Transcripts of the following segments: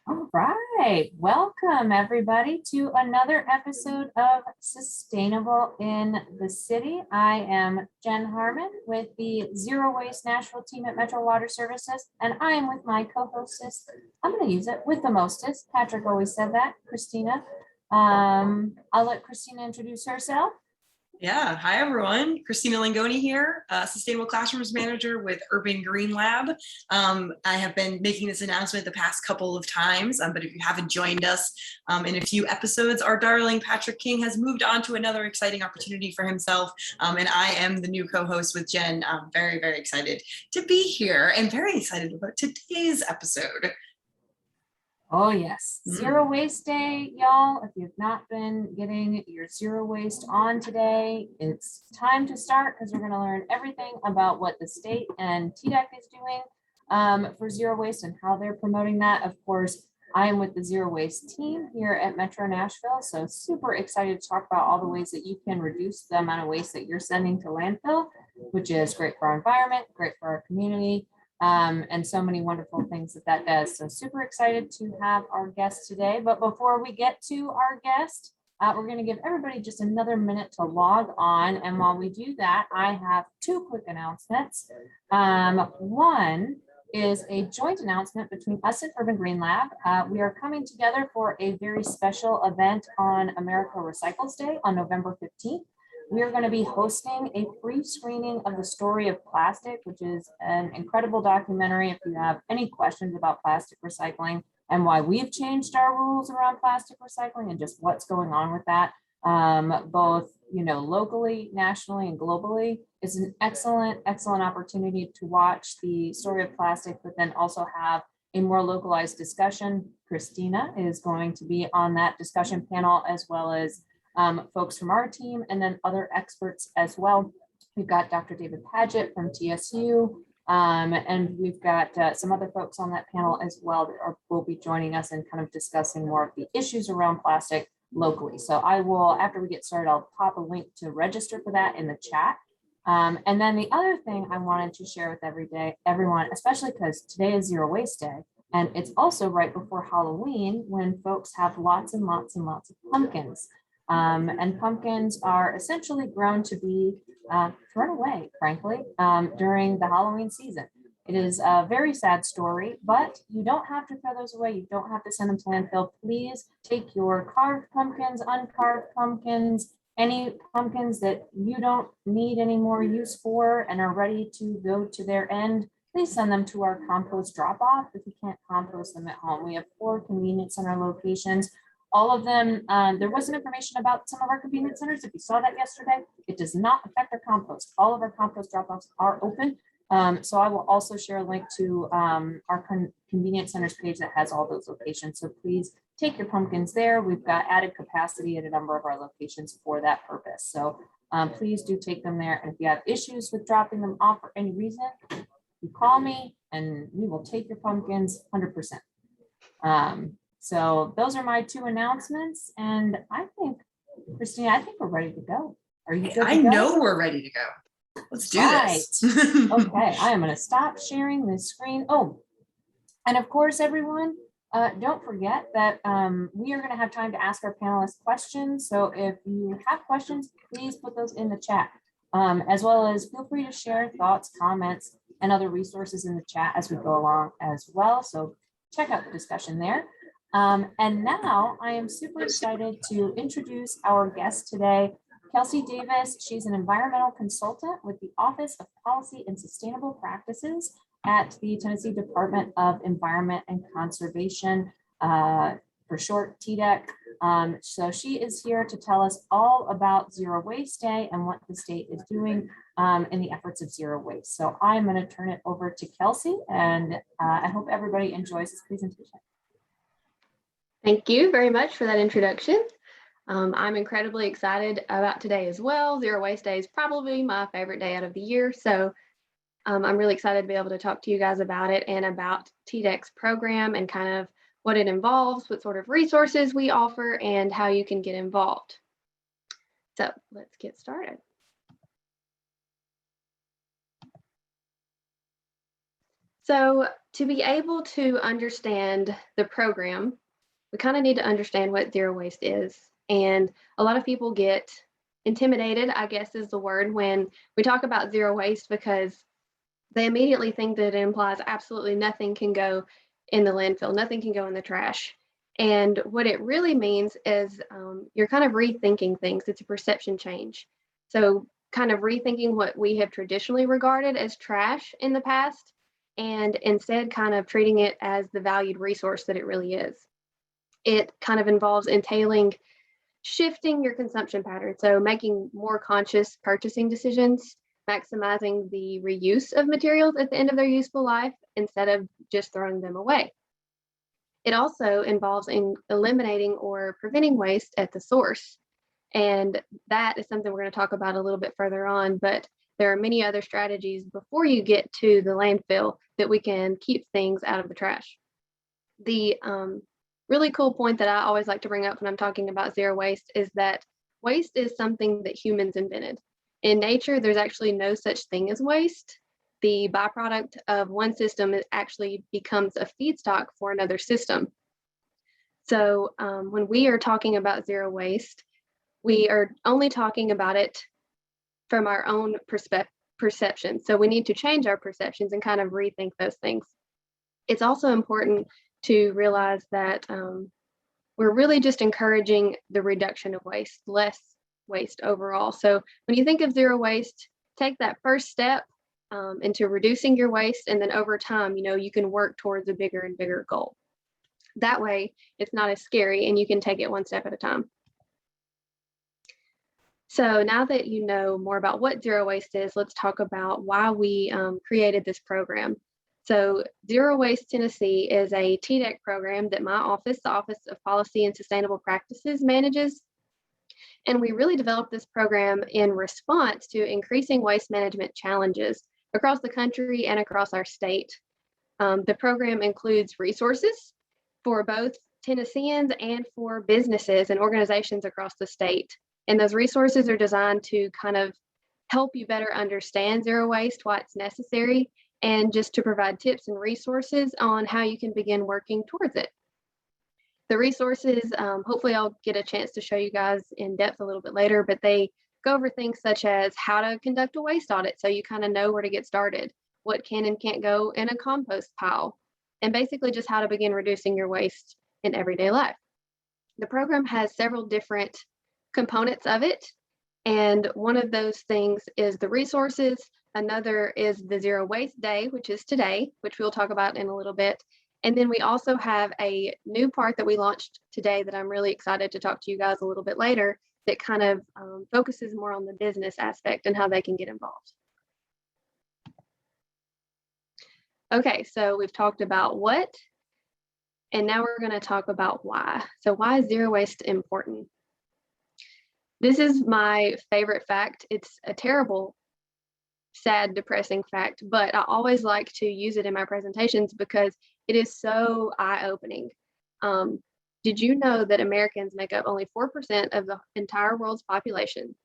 All right, welcome everybody to another episode of Sustainable in the City. I am Jenn Harrman with the Zero Waste Nashville team at Metro Water Services, and I am with my co-hostess, I'm going to use it, with the mostest, Patrick always said that, Christina. I'll let Christina introduce herself. Yeah, hi everyone. Christina Langone here, Sustainable Classrooms Manager with Urban Green Lab. I have been making this announcement the past couple of times, but if you haven't joined us in a few episodes, our darling Patrick King has moved on to another exciting opportunity for himself, and I am the new co-host with Jen. I'm very, very excited to be here and very excited about today's episode. Oh yes, Zero Waste Day, y'all. If you've not been getting your zero waste on today, it's time to start because we're going to learn everything about what the state and TDEC is doing for zero waste and how they're promoting that. Of course, I am with the Zero Waste team here at Metro Nashville, so super excited to talk about all the ways that you can reduce the amount of waste that you're sending to landfill, which is great for our environment, great for our community. And so many wonderful things that does. So super excited to have our guest today. But before we get to our guest, we're going to give everybody just another minute to log on. And while we do that, I have two quick announcements. One is a joint announcement between us and Urban Green Lab. We are coming together for a very special event on America Recycles Day on November 15th. We are going to be hosting a free screening of The Story of Plastic, which is an incredible documentary. If you have any questions about plastic recycling and why we've changed our rules around plastic recycling and just what's going on with that, both locally, nationally, and globally, is an excellent opportunity to watch The Story of Plastic, but then also have a more localized discussion. Christina is going to be on that discussion panel, as well as folks from our team, and then other experts as well. We've got Dr. David Paget from TSU, and we've got some other folks on that panel as well that will be joining us and kind of discussing more of the issues around plastic locally. So I will, after we get started, I'll pop a link to register for that in the chat. And then the other thing I wanted to share with everyone, especially because today is Zero Waste Day, and it's also right before Halloween, when folks have lots and lots and lots of pumpkins. And pumpkins are essentially grown to be thrown away, frankly, during the Halloween season. It is a very sad story, but you don't have to throw those away. You don't have to send them to landfill. Please take your carved pumpkins, uncarved pumpkins, any pumpkins that you don't need any more use for and are ready to go to their end. Please send them to our compost drop-off if you can't compost them at home. We have 4 convenience center locations. All of them, there was some information about some of our convenience centers. If you saw that yesterday, it does not affect our compost. All of our compost drop-offs are open. So I will also share a link to our convenience centers page that has all those locations. So please take your pumpkins there. We've got added capacity at a number of our locations for that purpose. So please do take them there. And if you have issues with dropping them off for any reason, you call me and we will take your pumpkins 100%. So those are my 2 announcements, and I think, Christina, I think we're ready to go. Are you good to go? I know we're ready to go. Let's do this. Okay, I am going to stop sharing this screen. Oh, and of course, everyone, don't forget that we are going to have time to ask our panelists questions. So if you have questions, please put those in the chat, as well as feel free to share thoughts, comments, and other resources in the chat as we go along as well. So check out the discussion there. And now I am super excited to introduce our guest today, Kelsey Davis. She's an environmental consultant with the Office of Policy and Sustainable Practices at the Tennessee Department of Environment and Conservation, for short, TDEC. So she is here to tell us all about Zero Waste Day and what the state is doing in the efforts of zero waste. So I'm going to turn it over to Kelsey, and I hope everybody enjoys this presentation. Thank you very much for that introduction. I'm incredibly excited about today as well. Zero Waste Day is probably my favorite day out of the year. So I'm really excited to be able to talk to you guys about it and about TDEC's program and kind of what it involves, what sort of resources we offer, and how you can get involved. So let's get started. So to be able to understand the program, we kind of need to understand what zero waste is. And a lot of people get intimidated, I guess is the word, when we talk about zero waste because they immediately think that it implies absolutely nothing can go in the landfill, nothing can go in the trash. And what it really means is you're kind of rethinking things. It's a perception change. So, kind of rethinking what we have traditionally regarded as trash in the past, and instead kind of treating it as the valued resource that it really is. It kind of involves entailing shifting your consumption pattern. So, making more conscious purchasing decisions, maximizing the reuse of materials at the end of their useful life instead of just throwing them away. It also involves in eliminating or preventing waste at the source. And that is something we're going to talk about a little bit further on, but there are many other strategies before you get to the landfill that we can keep things out of the trash. The really cool point that I always like to bring up when I'm talking about zero waste is that waste is something that humans invented. In nature, there's actually no such thing as waste. The byproduct of one system actually becomes a feedstock for another system. So when we are talking about zero waste, we are only talking about it from our own perception. So we need to change our perceptions and kind of rethink those things. It's also important to realize that we're really just encouraging the reduction of waste, less waste overall. So when you think of zero waste, take that first step into reducing your waste, and then over time, you can work towards a bigger and bigger goal. That way, it's not as scary and you can take it one step at a time. So now that you know more about what zero waste is, let's talk about why we created this program. So Zero Waste Tennessee is a TDEC program that my office, the Office of Policy and Sustainable Practices, manages. And we really developed this program in response to increasing waste management challenges across the country and across our state. The program includes resources for both Tennesseans and for businesses and organizations across the state. And those resources are designed to kind of help you better understand zero waste, why it's necessary, and just to provide tips and resources on how you can begin working towards it. The resources, hopefully I'll get a chance to show you guys in depth a little bit later, but they go over things such as how to conduct a waste audit so you kind of know where to get started, what can and can't go in a compost pile, and basically just how to begin reducing your waste in everyday life. The program has several different components of it, and one of those things is the resources. Another is the Zero Waste Day, which is today, which we'll talk about in a little bit. And then we also have a new part that we launched today that I'm really excited to talk to you guys a little bit later that kind of focuses more on the business aspect and how they can get involved. Okay, so we've talked about what, and now we're going to talk about why. So why is zero waste important? This is my favorite fact. It's a terrible, sad, depressing fact, but I always like to use it in my presentations because it is so eye-opening. Did you know that Americans make up only 4% of the entire world's population?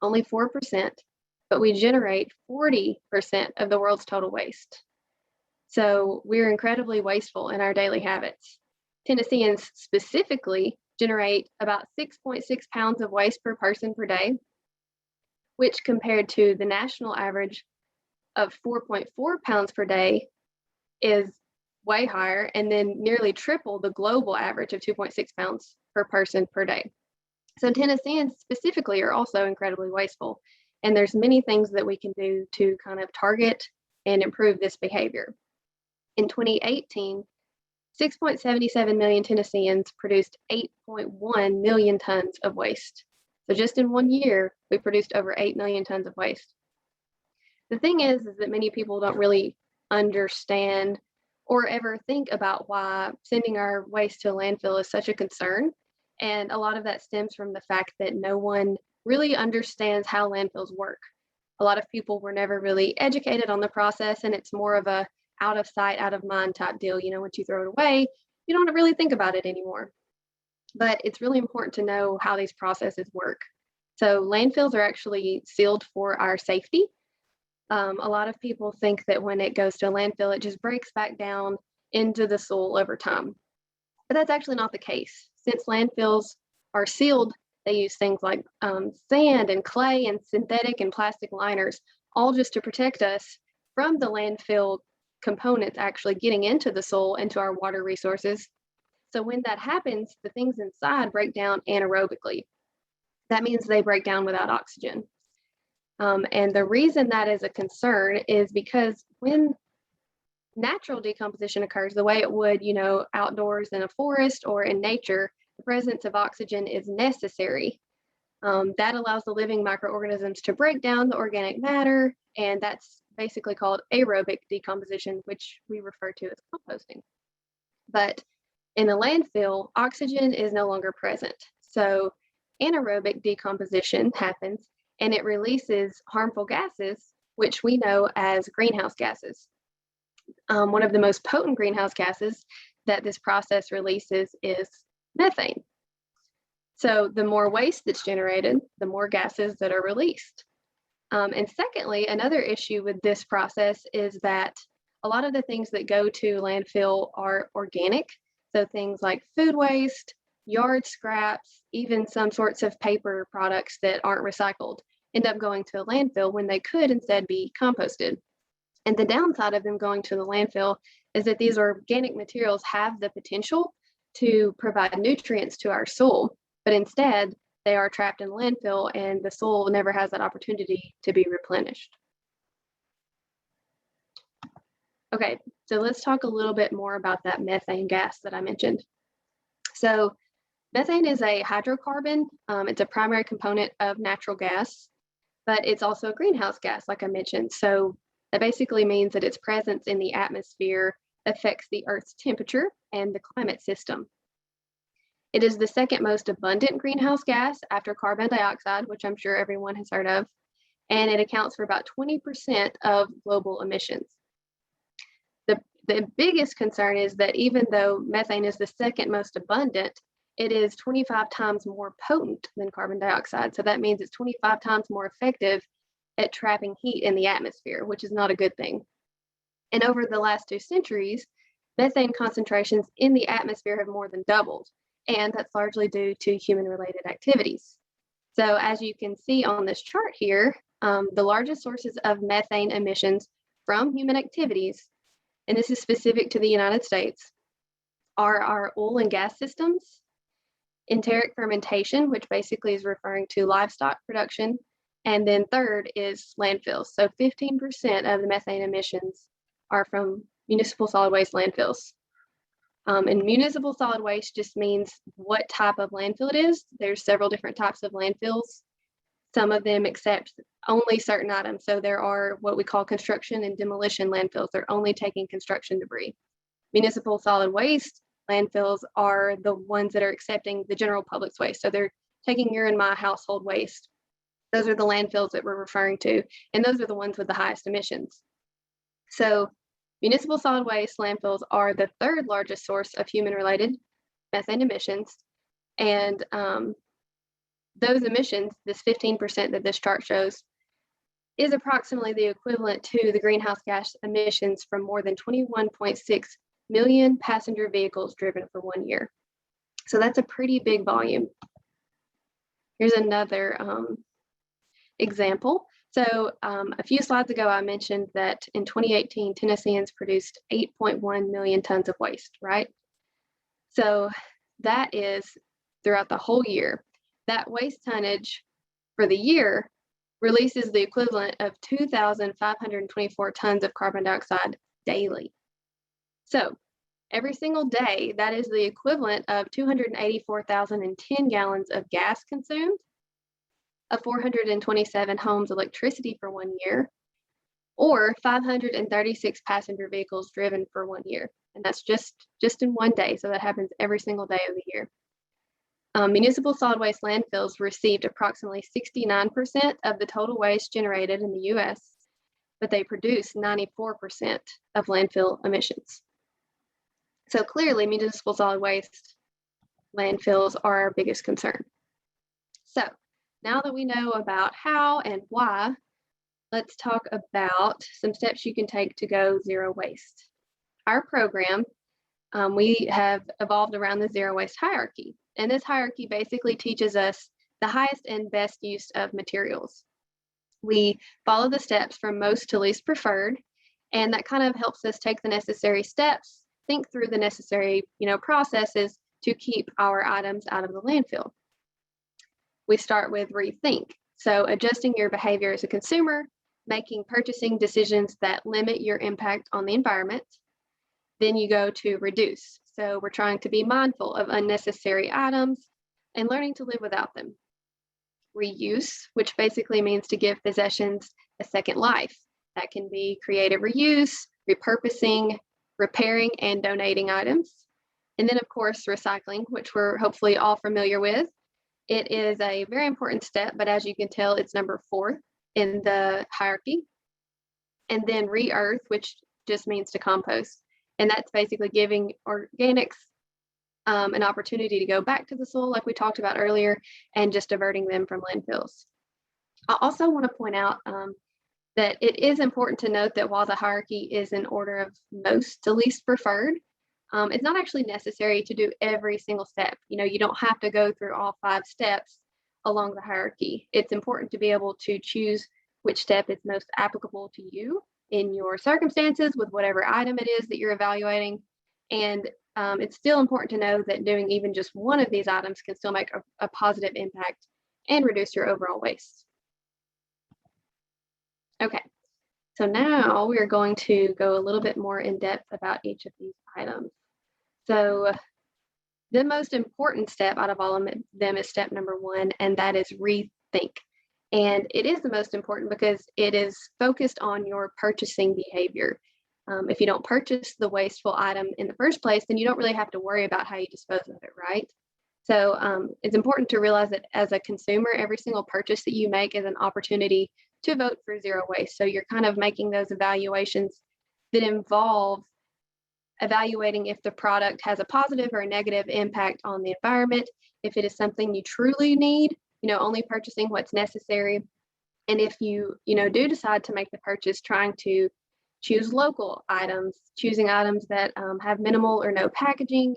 Only 4%, but we generate 40% of the world's total waste. So we're incredibly wasteful in our daily habits. Tennesseans specifically generate about 6.6 pounds of waste per person per day, which compared to the national average of 4.4 pounds per day is way higher, and then nearly triple the global average of 2.6 pounds per person per day. So Tennesseans specifically are also incredibly wasteful, and there's many things that we can do to kind of target and improve this behavior. In 2018, 6.77 million Tennesseans produced 8.1 million tons of waste. So just in 1 year, we produced over 8 million tons of waste. The thing is that many people don't really understand or ever think about why sending our waste to a landfill is such a concern. And a lot of that stems from the fact that no one really understands how landfills work. A lot of people were never really educated on the process, and it's more of a out of sight, out of mind type deal. Once you throw it away, you don't really think about it anymore. But it's really important to know how these processes work. So landfills are actually sealed for our safety. A lot of people think that when it goes to a landfill, it just breaks back down into the soil over time. But that's actually not the case. Since landfills are sealed, they use things like sand and clay and synthetic and plastic liners, all just to protect us from the landfill components actually getting into the soil, into our water resources. So when that happens, the things inside break down anaerobically. That means they break down without oxygen. And the reason that is a concern is because when natural decomposition occurs the way it would, outdoors in a forest or in nature, the presence of oxygen is necessary. That allows the living microorganisms to break down the organic matter, and that's basically called aerobic decomposition, which we refer to as composting. But in a landfill, oxygen is no longer present. So anaerobic decomposition happens, and it releases harmful gases, which we know as greenhouse gases. One of the most potent greenhouse gases that this process releases is methane. So the more waste that's generated, the more gases that are released. And secondly, another issue with this process is that a lot of the things that go to landfill are organic. So things like food waste, yard scraps, even some sorts of paper products that aren't recycled end up going to a landfill when they could instead be composted. And the downside of them going to the landfill is that these organic materials have the potential to provide nutrients to our soil, but instead they are trapped in the landfill and the soil never has that opportunity to be replenished. Okay, so let's talk a little bit more about that methane gas that I mentioned. So methane is a hydrocarbon. It's a primary component of natural gas, but it's also a greenhouse gas, like I mentioned. So that basically means that its presence in the atmosphere affects the Earth's temperature and the climate system. It is the second most abundant greenhouse gas after carbon dioxide, which I'm sure everyone has heard of, and it accounts for about 20% of global emissions. The biggest concern is that even though methane is the second most abundant, it is 25 times more potent than carbon dioxide. So that means it's 25 times more effective at trapping heat in the atmosphere, which is not a good thing. And over the last 2 centuries, methane concentrations in the atmosphere have more than doubled, and that's largely due to human-related activities. So as you can see on this chart here, the largest sources of methane emissions from human activities, and this is specific to the United States, are our oil and gas systems, enteric fermentation, which basically is referring to livestock production, and then third is landfills. So 15% of the methane emissions are from municipal solid waste landfills. And municipal solid waste just means what type of landfill it is. There's several different types of landfills. Some of them accept only certain items. So there are what we call construction and demolition landfills. They're only taking construction debris. Municipal solid waste landfills are the ones that are accepting the general public's waste. So they're taking your and my household waste. Those are the landfills that we're referring to, and those are the ones with the highest emissions. So municipal solid waste landfills are the third largest source of human-related methane emissions, and those emissions, this 15% that this chart shows, is approximately the equivalent to the greenhouse gas emissions from more than 21.6 million passenger vehicles driven for 1 year. So that's a pretty big volume. Here's another example. So a few slides ago, I mentioned that in 2018, Tennesseans produced 8.1 million tons of waste, right? So that is throughout the whole year. That waste tonnage for the year releases the equivalent of 2,524 tons of carbon dioxide daily. So every single day, that is the equivalent of 284,010 gallons of gas consumed, of 427 homes electricity for 1 year, or 536 passenger vehicles driven for 1 year. And that's just in 1 day. So that happens every single day of the year. Municipal solid waste landfills received approximately 69% of the total waste generated in the US, but they produce 94% of landfill emissions. So clearly, municipal solid waste landfills are our biggest concern. So now that we know about how and why let's talk about some steps you can take to go zero waste. Our program, we have evolved around the zero waste hierarchy. And this hierarchy basically teaches us the highest and best use of materials. We follow the steps from most to least preferred, and that kind of helps us take the necessary steps, think through the necessary, processes to keep our items out of the landfill. We start with rethink. So adjusting your behavior as a consumer, making purchasing decisions that limit your impact on the environment. Then you go to reduce. So we're trying to be mindful of unnecessary items and learning to live without them. Reuse, which basically means to give possessions a second life. That can be creative reuse, repurposing, repairing, and donating items. And then, of course, recycling, which we're hopefully all familiar with. It is a very important step, but as you can tell, it's number 4 in the hierarchy. And then re-earth, which just means to compost. And that's basically giving organics an opportunity to go back to the soil, like we talked about earlier, and just diverting them from landfills. I also want to point out that it is important to note that while the hierarchy is in order of most to least preferred, it's not actually necessary to do every single step. You don't have to go through all 5 steps along the hierarchy. It's important to be able to choose which step is most applicable to you in your circumstances with whatever item it is that you're evaluating. And it's still important to know that doing even just one of these items can still make a positive impact and reduce your overall waste. Okay, so now we are going to go a little bit more in depth about each of these items. So the most important step out of all of them is step number 1, and that is rethink. And it is the most important because it is focused on your purchasing behavior. If you don't purchase the wasteful item in the first place, then you don't really have to worry about how you dispose of it, right? So it's important to realize that as a consumer, every single purchase that you make is an opportunity to vote for zero waste. So you're kind of making those evaluations that involve evaluating if the product has a positive or a negative impact on the environment, if it is something you truly need, only purchasing what's necessary. And if you, do decide to make the purchase, trying to choose local items, choosing items that have minimal or no packaging,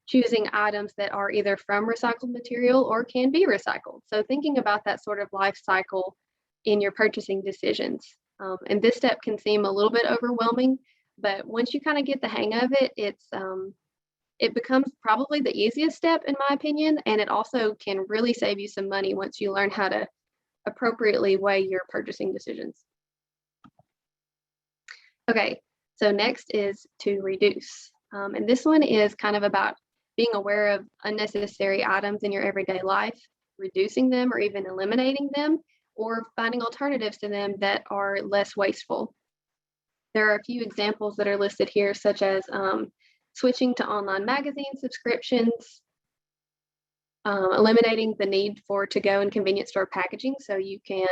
choosing items that are either from recycled material or can be recycled. So thinking about that sort of life cycle in your purchasing decisions. And this step can seem a little bit overwhelming, but once you kind of get the hang of it, it becomes probably the easiest step in my opinion, and it also can really save you some money once you learn how to appropriately weigh your purchasing decisions. Okay, so next is to reduce. And this one is kind of about being aware of unnecessary items in your everyday life, reducing them or even eliminating them, or finding alternatives to them that are less wasteful. There are a few examples that are listed here, such as switching to online magazine subscriptions, eliminating the need for to-go and convenience store packaging so you can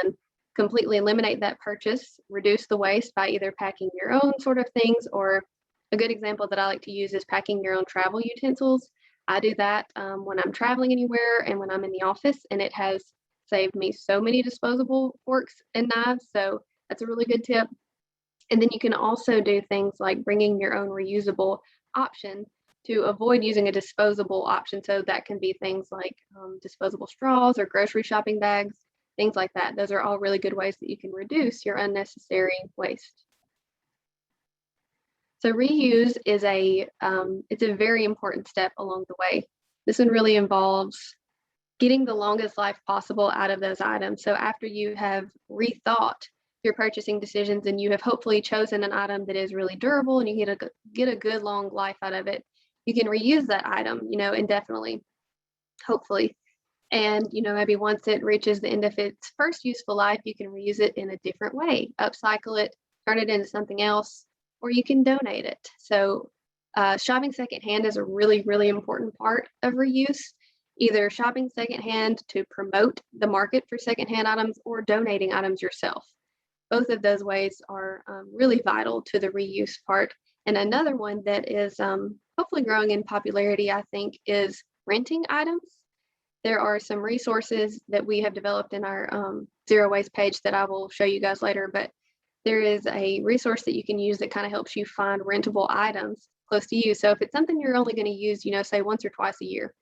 completely eliminate that purchase, reduce the waste by either packing your own sort of things, or a good example that I like to use is packing your own travel utensils. I do that when I'm traveling anywhere and when I'm in the office, and it has saved me so many disposable forks and knives, so that's a really good tip. And then you can also do things like bringing your own reusable option to avoid using a disposable option. So that can be things like disposable straws or grocery shopping bags, things like that. Those are all really good ways that you can reduce your unnecessary waste. So reuse is it's a very important step along the way. This one really involves getting the longest life possible out of those items. So after you have rethought your purchasing decisions and you have hopefully chosen an item that is really durable and you get a good long life out of it, you can reuse that item, indefinitely, hopefully. And, maybe once it reaches the end of its first useful life, you can reuse it in a different way, upcycle it, turn it into something else, or you can donate it. So shopping secondhand is a really, really important part of reuse, either shopping secondhand to promote the market for secondhand items or donating items yourself. Both of those ways are really vital to the reuse part. And another one that is hopefully growing in popularity, I think, is renting items. there are some resources that we have developed in our zero waste page that I will show you guys later, but there is a resource that you can use that kind of helps you find rentable items close to you. So if it's something you're only going to use, say once or twice a year,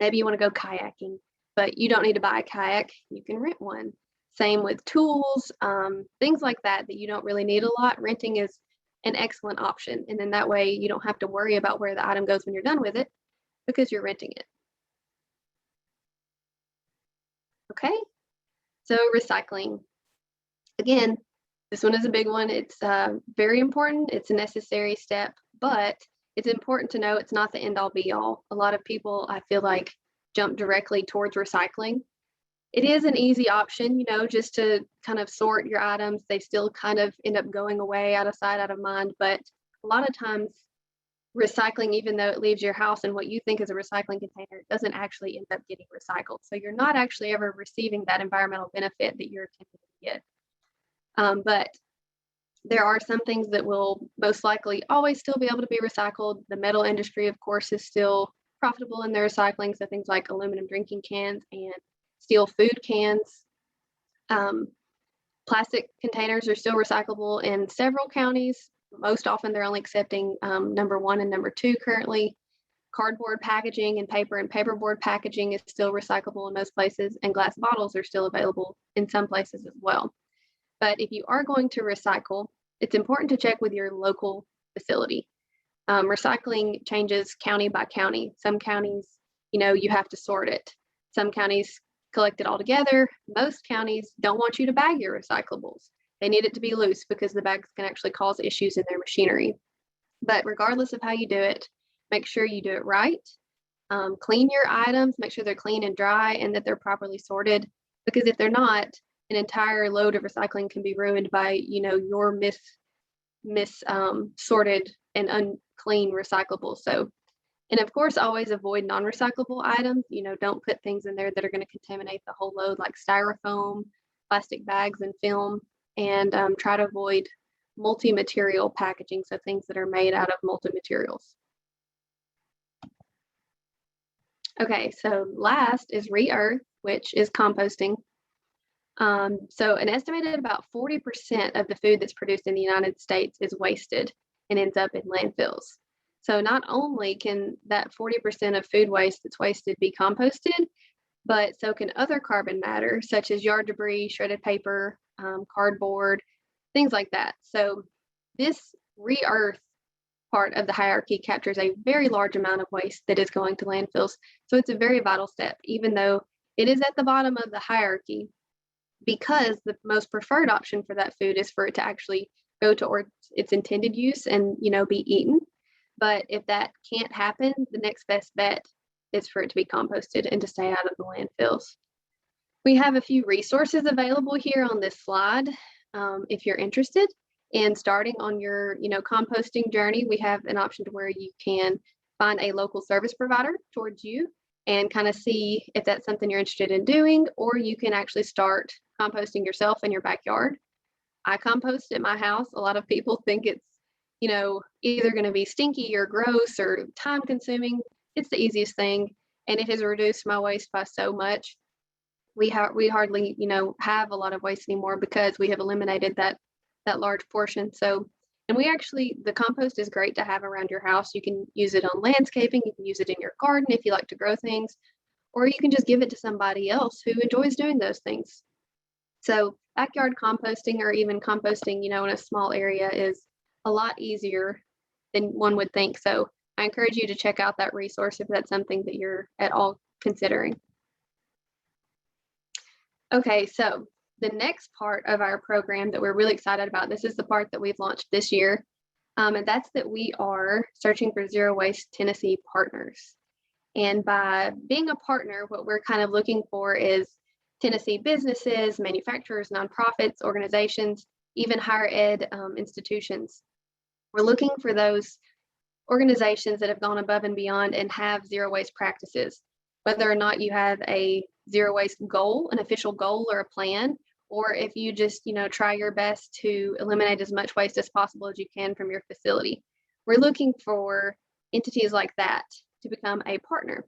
maybe you want to go kayaking, but you don't need to buy a kayak, you can rent one. Same with tools, things like that you don't really need a lot. Renting is an excellent option. And then that way you don't have to worry about where the item goes when you're done with it because you're renting it. Okay, so recycling. Again, this one is a big one. It's very important. It's a necessary step, but it's important to know it's not the end all be all. A lot of people, I feel like, jump directly towards recycling. It is an easy option, just to kind of sort your items. They still kind of end up going away, out of sight, out of mind. But a lot of times recycling, even though it leaves your house and what you think is a recycling container, doesn't actually end up getting recycled. So you're not actually ever receiving that environmental benefit that you're attempting to get. But there are some things that will most likely always still be able to be recycled. The metal industry, of course, is still profitable in their recycling. So things like aluminum drinking cans and steel food cans. Plastic containers are still recyclable in several counties. Most often they're only accepting number 1 and number 2 currently. Cardboard packaging and paperboard packaging is still recyclable in most places, and glass bottles are still available in some places as well. But if you are going to recycle, it's important to check with your local facility. Recycling changes county by county. Some counties, you have to sort it. Some counties collect it all together. Most counties don't want you to bag your recyclables. They need it to be loose because the bags can actually cause issues in their machinery. But regardless of how you do it, make sure you do it right. Clean your items, make sure they're clean and dry and that they're properly sorted. Because if they're not, an entire load of recycling can be ruined by, your sorted and unclean recyclables. So, and of course, always avoid non-recyclable items. Don't put things in there that are going to contaminate the whole load, like styrofoam, plastic bags, and film. And try to avoid multi-material packaging, so things that are made out of multi-materials. Okay, so last is re-earth, which is composting. So an estimated about 40% of the food that's produced in the United States is wasted and ends up in landfills. So not only can that 40% of food waste that's wasted be composted, but so can other carbon matter, such as yard debris, shredded paper, cardboard, things like that. So this re-earth part of the hierarchy captures a very large amount of waste that is going to landfills. So it's a very vital step, even though it is at the bottom of the hierarchy, because the most preferred option for that food is for it to actually go to its intended use and, be eaten. But if that can't happen, the next best bet is for it to be composted and to stay out of the landfills. We have a few resources available here on this slide. If you're interested in starting on your, composting journey, we have an option to where you can find a local service provider towards you and kind of see if that's something you're interested in doing, or you can actually start composting yourself in your backyard. I compost at my house. A lot of people think it's, either going to be stinky or gross or time consuming. It's the easiest thing, and it has reduced my waste by so much. We hardly, have a lot of waste anymore because we have eliminated that large portion. So, and the compost is great to have around your house. You can use it on landscaping. You can use it in your garden if you like to grow things, or you can just give it to somebody else who enjoys doing those things. So backyard composting, or even composting, in a small area, is a lot easier than one would think. So I encourage you to check out that resource if that's something that you're at all considering. Okay, so the next part of our program that we're really excited about, this is the part that we've launched this year, and that's that we are searching for Zero Waste Tennessee partners. And by being a partner, what we're kind of looking for is Tennessee businesses, manufacturers, nonprofits, organizations, even higher ed institutions. We're looking for those organizations that have gone above and beyond and have zero waste practices, whether or not you have a zero waste goal, an official goal or a plan, or if you just, try your best to eliminate as much waste as possible as you can from your facility. We're looking for entities like that to become a partner.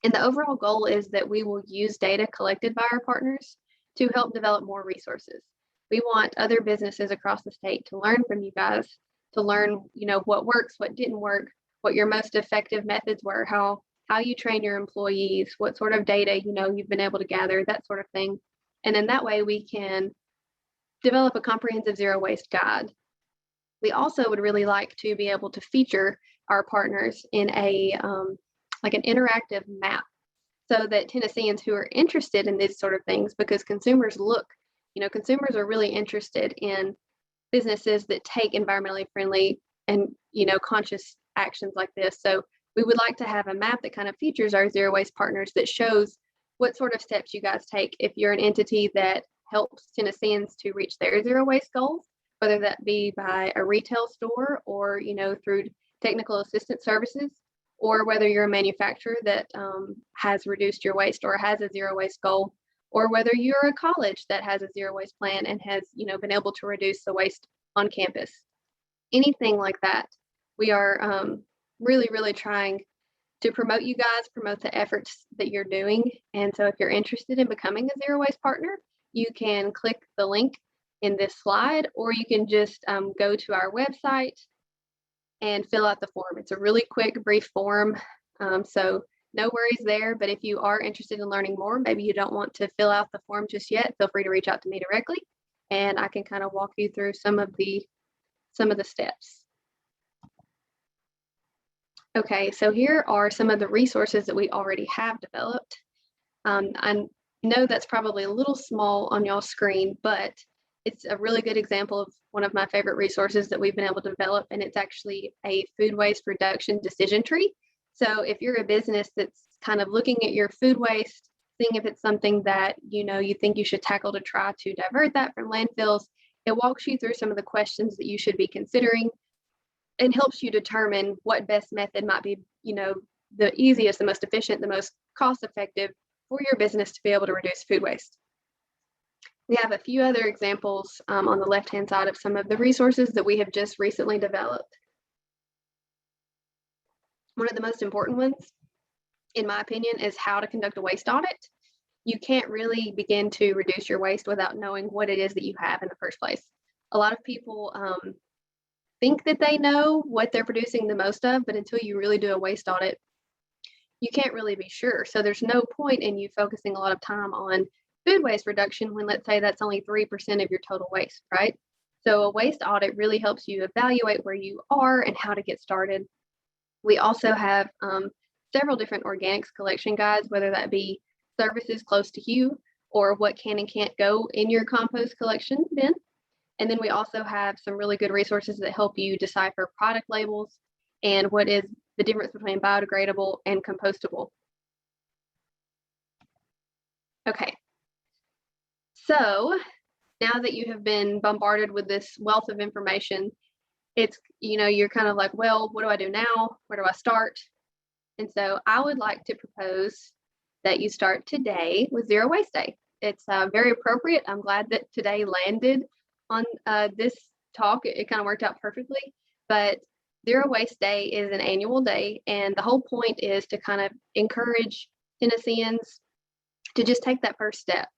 And the overall goal is that we will use data collected by our partners to help develop more resources. We want other businesses across the state to learn from you guys, to learn, what works, what didn't work, what your most effective methods were, how you train your employees, what sort of data, you've been able to gather, that sort of thing. And then that way we can develop a comprehensive zero waste guide. We also would really like to be able to feature our partners in like an interactive map, so that Tennesseans who are interested in these sort of things, because consumers are really interested in businesses that take environmentally friendly and, conscious actions like this. So we would like to have a map that kind of features our zero waste partners, that shows what sort of steps you guys take if you're an entity that helps Tennesseans to reach their zero waste goals, whether that be by a retail store or, through technical assistance services, or whether you're a manufacturer that has reduced your waste or has a zero waste goal, or whether you're a college that has a zero waste plan and has, been able to reduce the waste on campus. Anything like that. We are really, really trying to promote you guys, promote the efforts that you're doing. And so if you're interested in becoming a zero waste partner, you can click the link in this slide, or you can just go to our website and fill out the form. It's a really quick, brief form. So no worries there, but if you are interested in learning more, maybe you don't want to fill out the form just yet, feel free to reach out to me directly, and I can kind of walk you through some of the steps. Okay, so here are some of the resources that we already have developed. I know that's probably a little small on y'all's screen, but it's a really good example of one of my favorite resources that we've been able to develop, and it's actually a food waste reduction decision tree. So if you're a business that's kind of looking at your food waste, seeing if it's something that you think you should tackle to try to divert that from landfills, it walks you through some of the questions that you should be considering and helps you determine what best method might be, the easiest, the most efficient, the most cost effective for your business to be able to reduce food waste. We have a few other examples on the left-hand side of some of the resources that we have just recently developed. One of the most important ones, in my opinion, is how to conduct a waste audit. You can't really begin to reduce your waste without knowing what it is that you have in the first place. A lot of people think that they know what they're producing the most of, but until you really do a waste audit, you can't really be sure. So there's no point in you focusing a lot of time on food waste reduction when, let's say, that's only 3% of your total waste, right? So a waste audit really helps you evaluate where you are and how to get started. We also have several different organics collection guides, whether that be services close to you or what can and can't go in your compost collection bin. And then we also have some really good resources that help you decipher product labels and what is the difference between biodegradable and compostable. Okay, so now that you have been bombarded with this wealth of information, it's, you're kind of like, well, what do I do now? Where do I start? And so I would like to propose that you start today with Zero Waste Day. It's very appropriate. I'm glad that today landed on this talk. It kind of worked out perfectly, but Zero Waste Day is an annual day, and the whole point is to kind of encourage Tennesseans to just take that first step.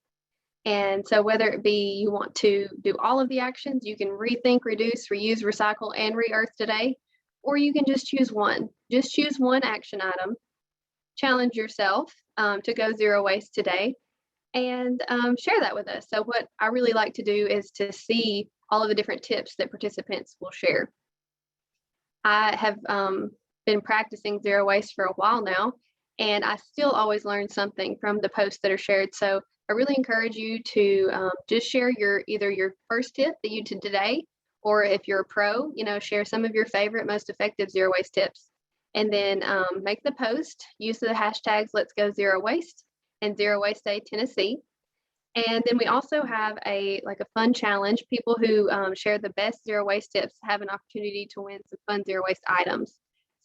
And so whether it be you want to do all of the actions, you can rethink, reduce, reuse, recycle, and re-earth today, or you can just choose one. Just choose one action item, challenge yourself to go zero waste today, and share that with us. So what I really like to do is to see all of the different tips that participants will share. I have been practicing zero waste for a while now, and I still always learn something from the posts that are shared. So I really encourage you to just share either your first tip that you did today, or if you're a pro, share some of your favorite, most effective zero waste tips. And then make the post, use the hashtags Let's Go Zero Waste and Zero Waste Day Tennessee. And then we also have a fun challenge. People who share the best zero waste tips have an opportunity to win some fun zero waste items.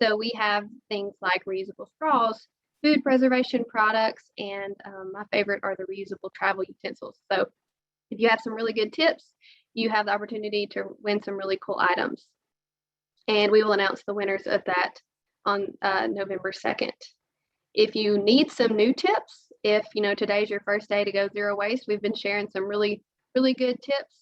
So we have things like reusable straws, food preservation products, and my favorite are the reusable travel utensils. So if you have some really good tips, you have the opportunity to win some really cool items. And we will announce the winners of that on November 2nd. If you need some new tips, if today's your first day to go zero waste, we've been sharing some really good tips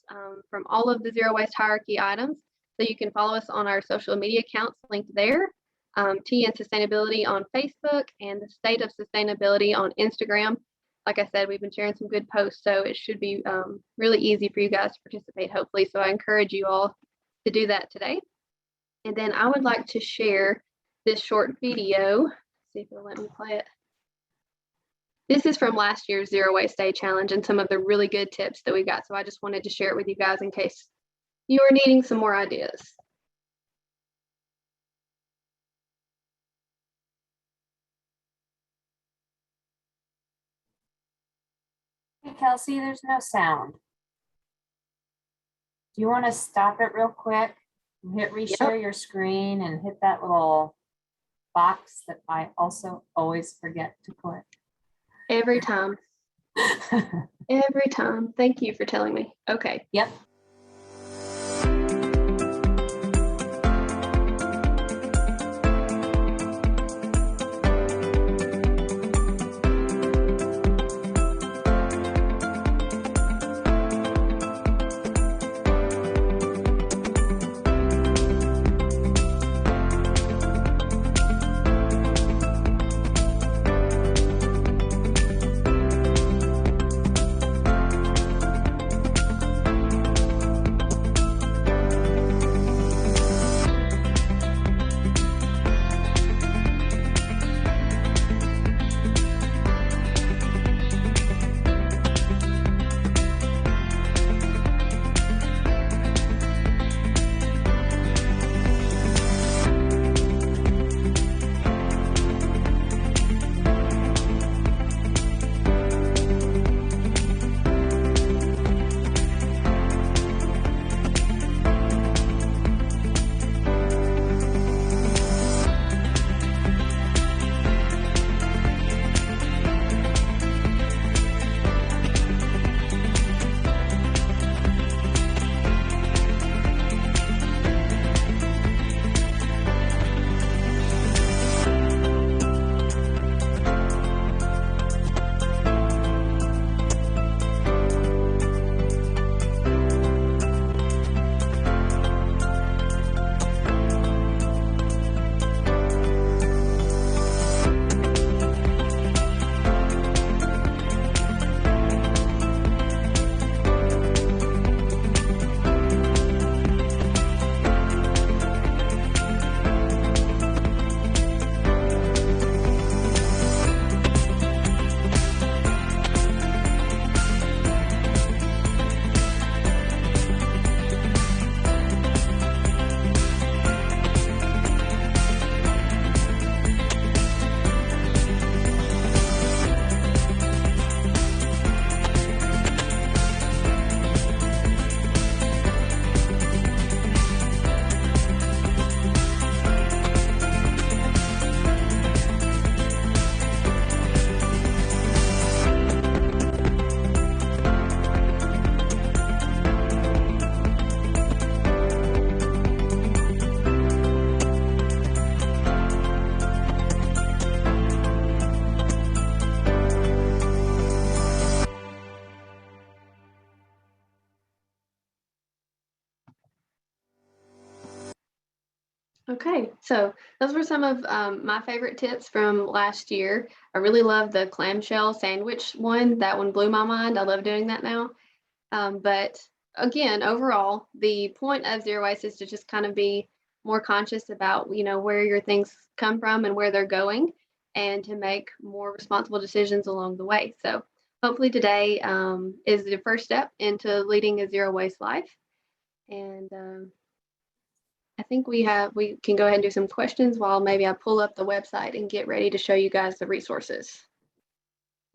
from all of the zero waste hierarchy items. So you can follow us on our social media accounts linked there. TN Sustainability on Facebook and the State of Sustainability on Instagram. Like I said, we've been sharing some good posts, so it should be really easy for you guys to participate, hopefully. So I encourage you all to do that today. And then I would like to share this short video. See if it'll let me play it. This is from last year's Zero Waste Day Challenge and some of the really good tips that we got. So I just wanted to share it with you guys in case you are needing some more ideas. Hey, Kelsey, there's no sound. Do you want to stop it real quick? Hit reshare your screen and hit that little box that I also always forget to click. Every time. Every time. Thank you for telling me. Okay. Yep. Okay, so those were some of my favorite tips from last year. I really love the clamshell sandwich one. That one blew my mind. I love doing that now. But again, overall, the point of zero waste is to just kind of be more conscious about, where your things come from and where they're going, and to make more responsible decisions along the way. So hopefully today is the first step into leading a zero waste life. And I think we can go ahead and do some questions while maybe I pull up the website and get ready to show you guys the resources.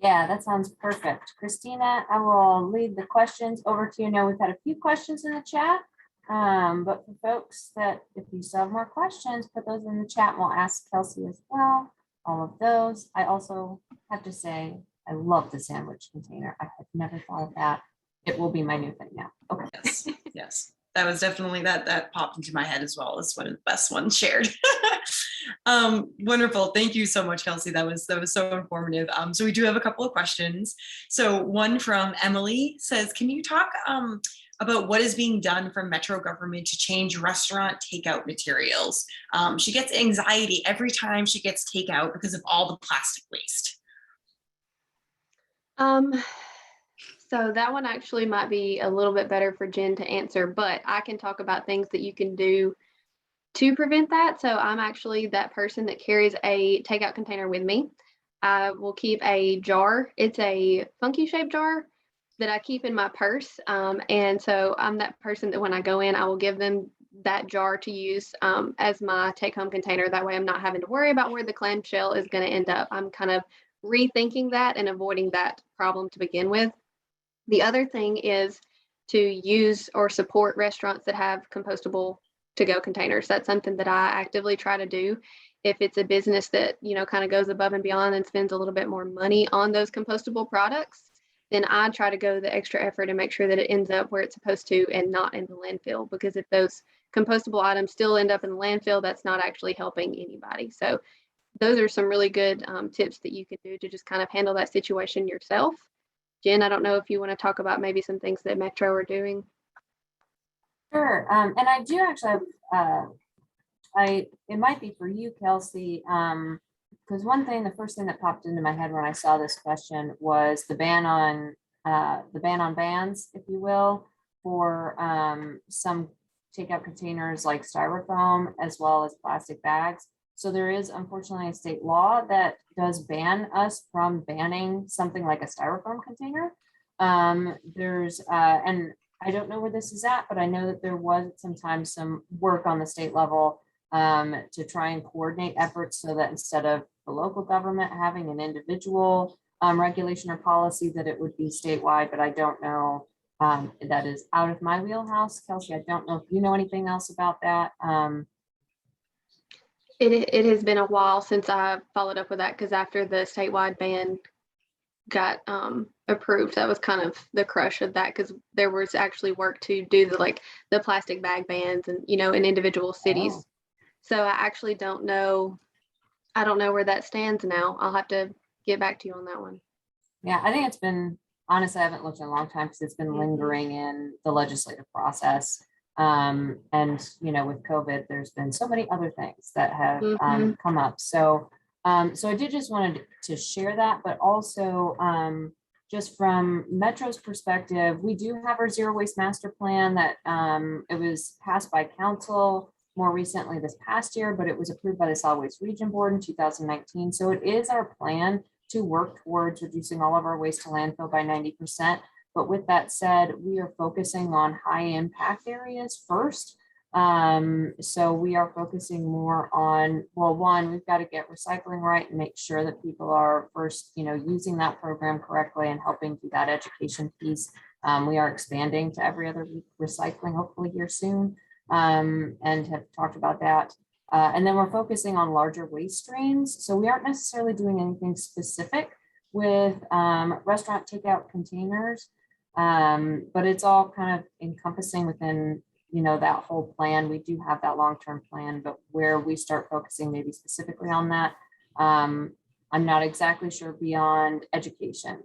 Yeah, that sounds perfect. Christina, I will lead the questions over to you. Now we've had a few questions in the chat, but for folks that if you still have more questions, put those in the chat and we'll ask Kelsey as well. All of those. I also have to say, I love the sandwich container. I had never thought of that. It will be my new thing now. Okay. Yes. That was definitely that popped into my head as well. It's one of the best ones shared. Wonderful. Thank you so much, Kelsey. That was so informative. So we do have a couple of questions. So one from Emily says, can you talk about what is being done from Metro government to change restaurant takeout materials? She gets anxiety every time she gets takeout because of all the plastic waste. So that one actually might be a little bit better for Jen to answer, but I can talk about things that you can do to prevent that. So I'm actually that person that carries a takeout container with me. I will keep a jar. It's a funky shaped jar that I keep in my purse. And so I'm that person that when I go in, I will give them that jar to use as my take home container. That way I'm not having to worry about where the clamshell is going to end up. I'm kind of rethinking that and avoiding that problem to begin with. The other thing is to use or support restaurants that have compostable to-go containers. That's something that I actively try to do. If it's a business that, kind of goes above and beyond and spends a little bit more money on those compostable products, then I try to go the extra effort and make sure that it ends up where it's supposed to and not in the landfill. Because if those compostable items still end up in the landfill, that's not actually helping anybody. So those are some really good tips that you can do to just kind of handle that situation yourself. Jen, I don't know if you want to talk about maybe some things that Metro are doing. Sure. And I do actually have, it might be for you, Kelsey, because the first thing that popped into my head when I saw this question was the ban on bans, if you will, for some takeout containers like styrofoam as well as plastic bags. So there is unfortunately a state law that does ban us from banning something like a styrofoam container. And I don't know where this is at, but I know that there was sometimes some work on the state level to try and coordinate efforts so that instead of the local government having an individual regulation or policy, that it would be statewide. But I don't know. That is out of my wheelhouse. Kelsey, I don't know if you know anything else about that. It has been a while since I followed up with that, because after the statewide ban got approved, that was kind of the crush of that, because there was actually work to do the plastic bag bans and in individual cities. Oh. So I actually don't know. I don't know where that stands now. I'll have to get back to you on that one. Yeah, I think it's been, honestly, I haven't looked in a long time because it's been lingering in the legislative process. And, with COVID, there's been so many other things that have come up. So I did just wanted to share that, but also just from Metro's perspective, we do have our zero waste master plan that it was passed by council more recently this past year, but it was approved by the Solid Waste Region Board in 2019. So it is our plan to work towards reducing all of our waste to landfill by 90%. But with that said, we are focusing on high impact areas first. So we are focusing more on, well, one, we've got to get recycling right and make sure that people are first, using that program correctly and helping do that education piece. We are expanding to every other week recycling, hopefully here soon, and have talked about that. And then we're focusing on larger waste streams. So we aren't necessarily doing anything specific with restaurant takeout containers, but it's all kind of encompassing within, that whole plan. We do have that long-term plan, but where we start focusing maybe specifically on that, I'm not exactly sure beyond education.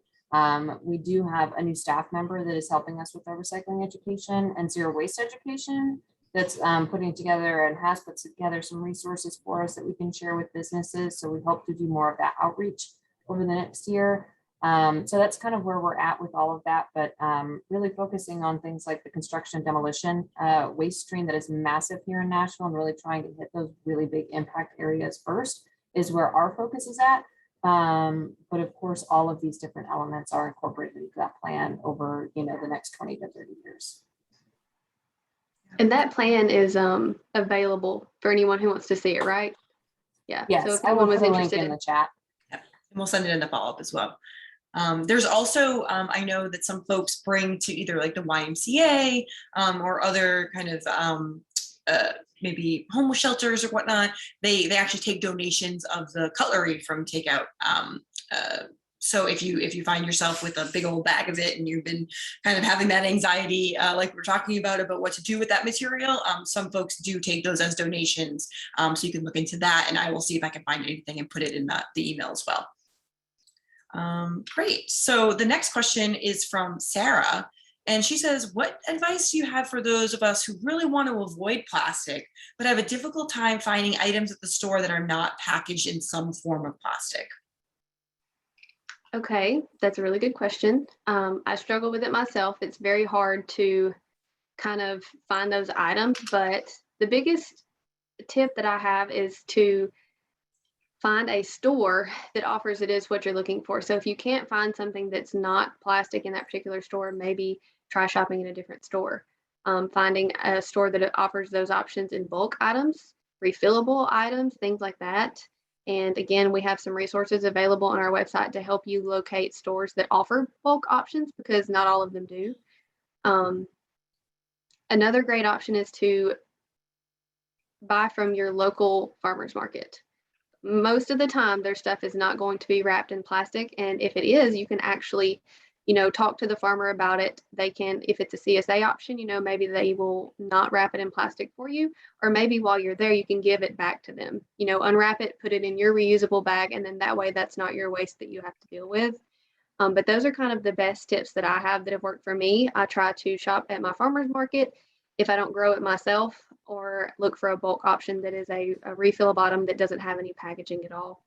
We do have a new staff member that is helping us with our recycling education and zero waste education. That's putting together and has put together some resources for us that we can share with businesses. So we hope to do more of that outreach over the next year. So that's kind of where we're at with all of that, but really focusing on things like the construction and demolition waste stream that is massive here in Nashville, and really trying to hit those really big impact areas first is where our focus is at. But of course, all of these different elements are incorporated into that plan over, the next 20 to 30 years. And that plan is available for anyone who wants to see it, right? Yeah. Yes, so if I will anyone put was a link interested in the chat. Yep. And we'll send it in the follow-up as well. There's also, I know that some folks bring to either like the YMCA or other kind of maybe homeless shelters or whatnot. They actually take donations of the cutlery from takeout So if you find yourself with a big old bag of it and you've been kind of having that anxiety, like we're talking about what to do with that material, some folks do take those as donations. So you can look into that, and I will see if I can find anything and put it in the email as well. Great. So the next question is from Sarah. And she says, what advice do you have for those of us who really want to avoid plastic, but have a difficult time finding items at the store that are not packaged in some form of plastic? Okay, that's a really good question. I struggle with it myself. It's very hard to kind of find those items, but the biggest tip that I have is to find a store that offers it is what you're looking for. So if you can't find something that's not plastic in that particular store, maybe try shopping in a different store. Finding a store that offers those options in bulk items, refillable items, things like that. And again, we have some resources available on our website to help you locate stores that offer bulk options, because not all of them do. Another great option is to buy from your local farmers market. Most of the time their stuff is not going to be wrapped in plastic, and if it is, you can actually talk to the farmer about it. They can, if it's a CSA option, maybe they will not wrap it in plastic for you, or maybe while you're there you can give it back to them, unwrap it, put it in your reusable bag, and then that way that's not your waste that you have to deal with. But those are kind of the best tips that I have that have worked for me. I try to shop at my farmer's market if I don't grow it myself, or look for a bulk option that is a refill bottom that doesn't have any packaging at all.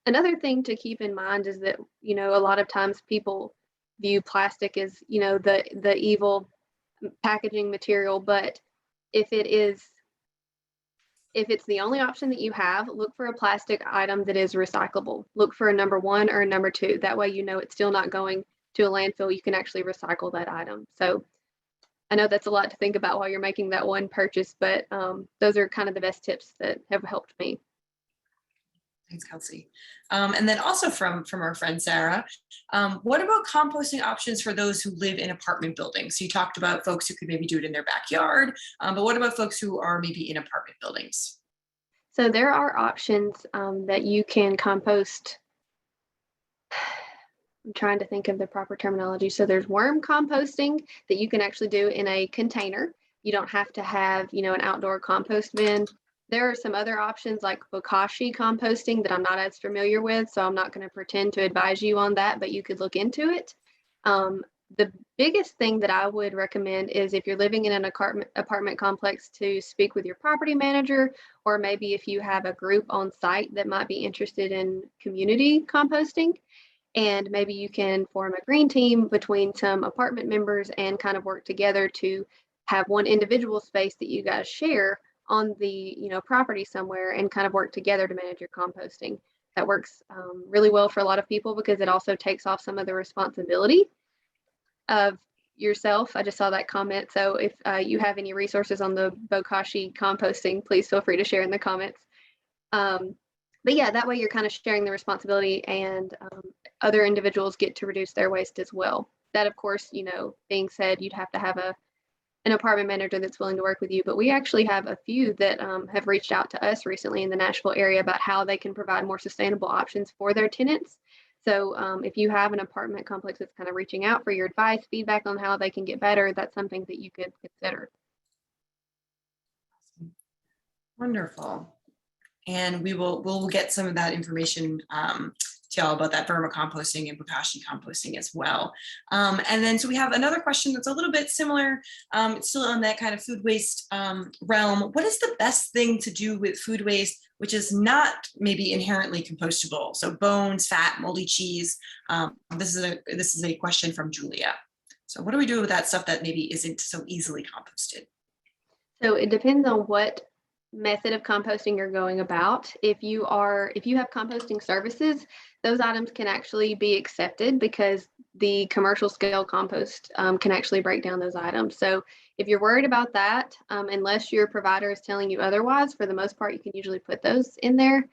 Another thing to keep in mind is that, a lot of times people view plastic as, the evil packaging material, but if it's the only option that you have, look for a plastic item that is recyclable. Look for a number 1 or a number 2. That way, it's still not going to a landfill. You can actually recycle that item. So I know that's a lot to think about while you're making that one purchase, but those are kind of the best tips that have helped me. Thanks, Kelsey. And then also from our friend Sarah, what about composting options for those who live in apartment buildings? So you talked about folks who could maybe do it in their backyard, but what about folks who are maybe in apartment buildings? So there are options that you can compost. I'm trying to think of the proper terminology. So there's worm composting that you can actually do in a container. You don't have to have, an outdoor compost bin. There are some other options like bokashi composting that I'm not as familiar with, so I'm not going to pretend to advise you on that, but you could look into it. The biggest thing that I would recommend is if you're living in an apartment complex, to speak with your property manager, or maybe if you have a group on site that might be interested in community composting. And maybe you can form a green team between some apartment members and kind of work together to have one individual space that you guys share on the property somewhere, and kind of work together to manage your composting. That works really well for a lot of people, because it also takes off some of the responsibility of yourself. I just saw that comment. So if you have any resources on the bokashi composting, please feel free to share in the comments. But yeah, that way you're kind of sharing the responsibility, and other individuals get to reduce their waste as well. That, of course, being said, you'd have to have an apartment manager that's willing to work with you. But we actually have a few that have reached out to us recently in the Nashville area about how they can provide more sustainable options for their tenants. So if you have an apartment complex that's kind of reaching out for your advice, feedback on how they can get better, that's something that you could consider. Wonderful. And we'll get some of that information to y'all about that vermicomposting and bokashi composting as well. And then so we have another question that's a little bit similar. It's still on that kind of food waste realm. What is the best thing to do with food waste which is not maybe inherently compostable? So bones, fat, moldy cheese. This is a question from Julia. So what do we do with that stuff that maybe isn't so easily composted? So it depends on what method of composting you're going about. If you have composting services, those items can actually be accepted, because the commercial scale compost can actually break down those items. So if you're worried about that, unless your provider is telling you otherwise, for the most part, you can usually put those in there.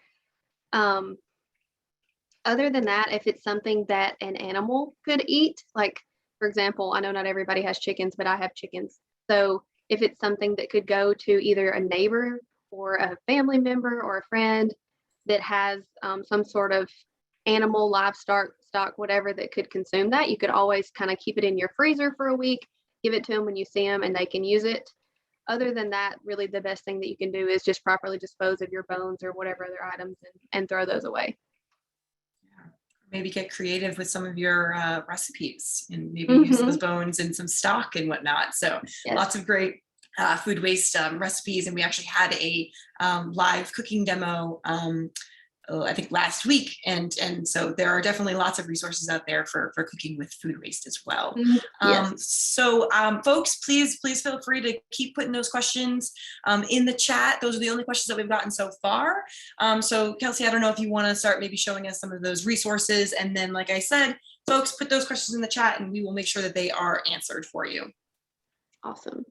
Other than that, if it's something that an animal could eat, like, for example, I know not everybody has chickens, but I have chickens. So if it's something that could go to either a neighbor or a family member or a friend that has some sort of animal, livestock, whatever that could consume that. You could always kind of keep it in your freezer for a week, give it to them when you see them and they can use it. Other than that, really the best thing that you can do is just properly dispose of your bones or whatever other items and throw those away. Maybe get creative with some of your recipes and maybe use those bones in some stock and whatnot. So Yes. Lots of great food waste recipes. And we actually had a live cooking demo, I think last week. And so there are definitely lots of resources out there for cooking with food waste as well. Yes. So folks, please feel free to keep putting those questions in the chat. Those are the only questions that we've gotten so far. So Kelsey, I don't know if you want to start maybe showing us some of those resources. And then, like I said, folks, put those questions in the chat and we will make sure that they are answered for you. Awesome.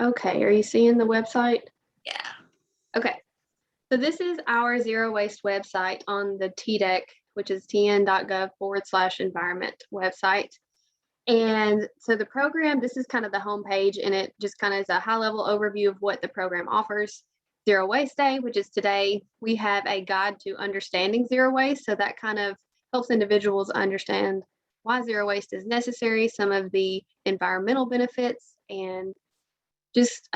Okay, are you seeing the website? Yeah. Okay. So this is our zero waste website on the TDEC, which is tn.gov/environment website. And so the program, this is kind of the homepage, and it just kind of is a high level overview of what the program offers. Zero Waste Day, which is today, we have a guide to understanding zero waste. So that kind of helps individuals understand why zero waste is necessary, some of the environmental benefits, and just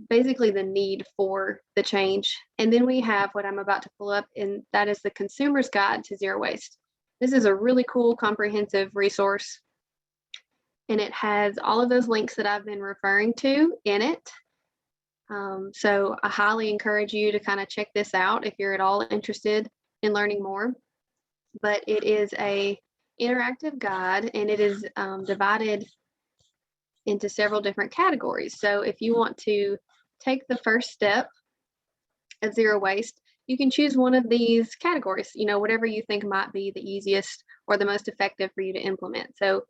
basically the need for the change. And then we have what I'm about to pull up, and that is the Consumer's Guide to Zero Waste. This is a really cool, comprehensive resource, and it has all of those links that I've been referring to in it. So I highly encourage you to kind of check this out if you're at all interested in learning more. But it is a interactive guide, and it is divided into several different categories. So if you want to take the first step of zero waste, you can choose one of these categories, whatever you think might be the easiest or the most effective for you to implement. So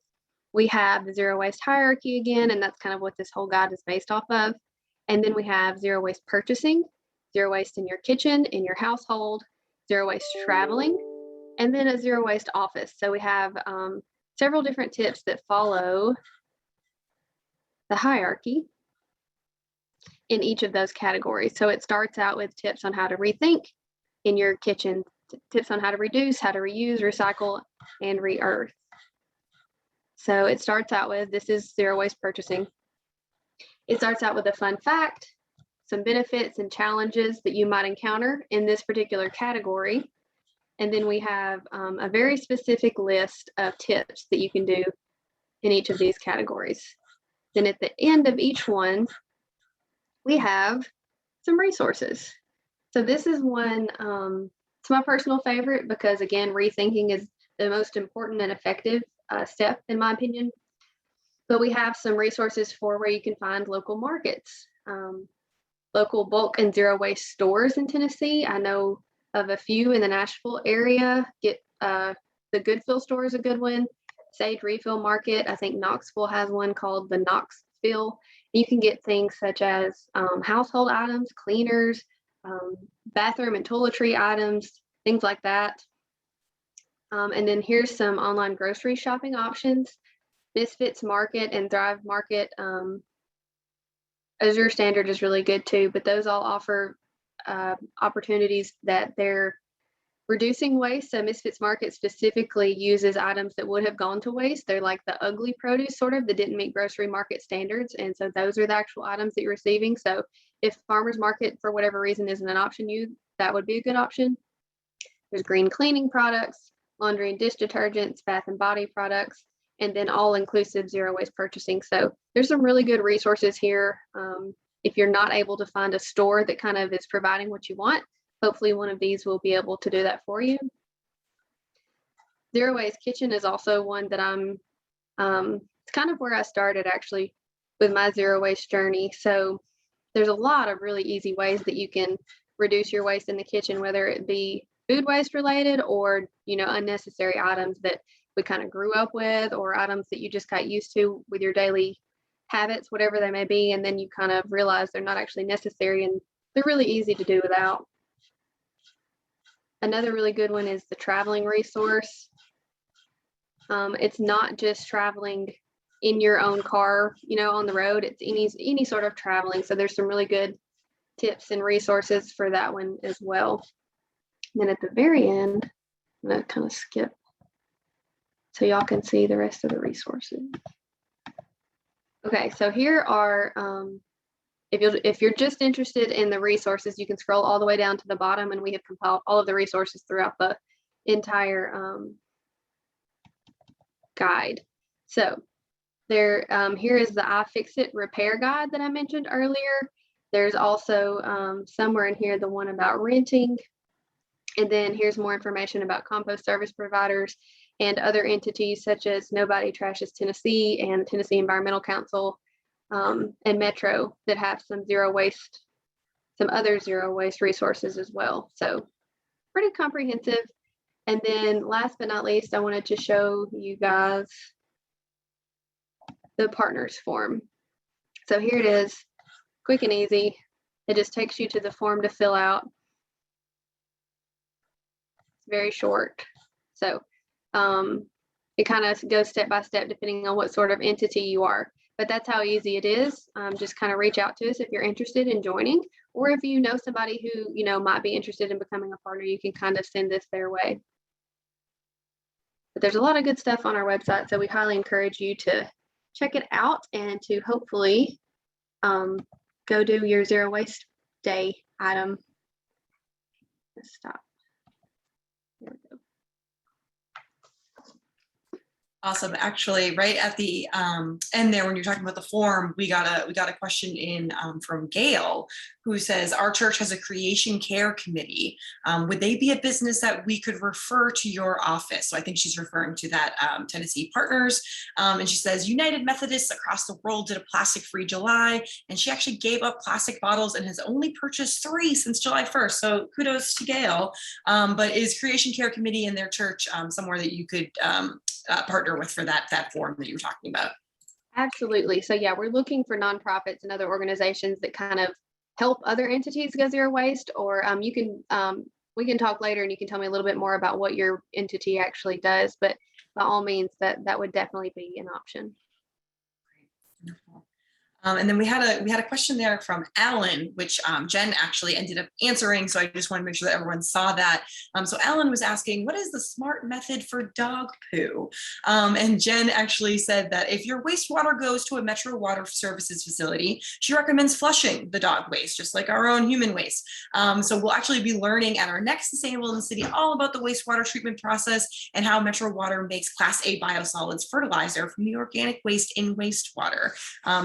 we have the zero waste hierarchy again, and that's kind of what this whole guide is based off of. And then we have zero waste purchasing, zero waste in your kitchen, in your household, zero waste traveling, and then a zero waste office. So we have several different tips that follow the hierarchy in each of those categories. So it starts out with tips on how to rethink in your kitchen, tips on how to reduce, how to reuse, recycle, and re-earth. So it starts out with, this is zero waste purchasing. It starts out with a fun fact, some benefits and challenges that you might encounter in this particular category. And then we have a very specific list of tips that you can do in each of these categories. Then at the end of each one, we have some resources. So this is one, it's my personal favorite because, again, rethinking is the most important and effective step, in my opinion. But we have some resources for where you can find local markets, local bulk and zero waste stores in Tennessee. I know of a few in the Nashville area. The Goodfill store is a good one. Sage Refill Market. I think Knoxville has one called the Knoxville. You can get things such as household items, cleaners, bathroom and toiletry items, things like that. And then here's some online grocery shopping options. Misfits Market and Thrive Market. Azure Standard is really good too, but those all offer opportunities that they're reducing waste. So Misfits Market specifically uses items that would have gone to waste. They're like the ugly produce sort of that didn't meet grocery market standards. And so those are the actual items that you're receiving. So if farmers market for whatever reason isn't an option, that would be a good option. There's green cleaning products, laundry and dish detergents, bath and body products, and then all inclusive zero waste purchasing. So there's some really good resources here. If you're not able to find a store that kind of is providing what you want, hopefully one of these will be able to do that for you. Zero Waste Kitchen is also one that it's kind of where I started actually with my zero waste journey. So there's a lot of really easy ways that you can reduce your waste in the kitchen, whether it be food waste related or, unnecessary items that we kind of grew up with, or items that you just got used to with your daily habits, whatever they may be. And then you kind of realize they're not actually necessary and they're really easy to do without. Another really good one is the traveling resource. It's not just traveling in your own car, on the road. It's any sort of traveling. So there's some really good tips and resources for that one as well. And then at the very end, I'm gonna kind of skip so y'all can see the rest of the resources. Okay, so here are, if you're just interested in the resources, you can scroll all the way down to the bottom, and we have compiled all of the resources throughout the entire guide. So there, here is the iFixit repair guide that I mentioned earlier. There's also somewhere in here the one about renting. And then here's more information about compost service providers and other entities such as Nobody Trashes Tennessee and Tennessee Environmental Council and Metro that have some other zero waste resources as well. So pretty comprehensive. And then last but not least, I wanted to show you guys the partners form. So here it is, quick and easy. It just takes you to the form to fill out. It's very short. So it kind of goes step by step depending on what sort of entity you are. But that's how easy it is. Just kind of reach out to us if you're interested in joining, or if you know somebody who might be interested in becoming a partner, you can kind of send this their way. But there's a lot of good stuff on our website, so we highly encourage you to check it out and to hopefully go do your zero waste day item. Let's stop. There we go. Awesome. Actually, right at the end there, when you're talking about the form, we got a question in from Gail, who says, our church has a creation care committee. Would they be a business that we could refer to your office? So I think she's referring to that Tennessee Partners. And she says, United Methodists across the world did a plastic-free July, and she actually gave up plastic bottles and has only purchased 3 since July 1st. So kudos to Gail. But is Creation Care Committee in their church somewhere that you could partner with for that form that you were talking about? Absolutely. So yeah, we're looking for nonprofits and other organizations that kind of help other entities go zero waste, or we can talk later and you can tell me a little bit more about what your entity actually does, but by all means that would definitely be an option. Great. Wonderful. And then we had a question there from Alan, which Jenn actually ended up answering. So I just want to make sure that everyone saw that. So Alan was asking, what is the smart method for dog poo? And Jenn actually said that if your wastewater goes to a Metro Water Services facility, she recommends flushing the dog waste, just like our own human waste. So we'll actually be learning at our next Sustainable in the City all about the wastewater treatment process and how Metro Water makes Class A biosolids fertilizer from the organic waste in wastewater.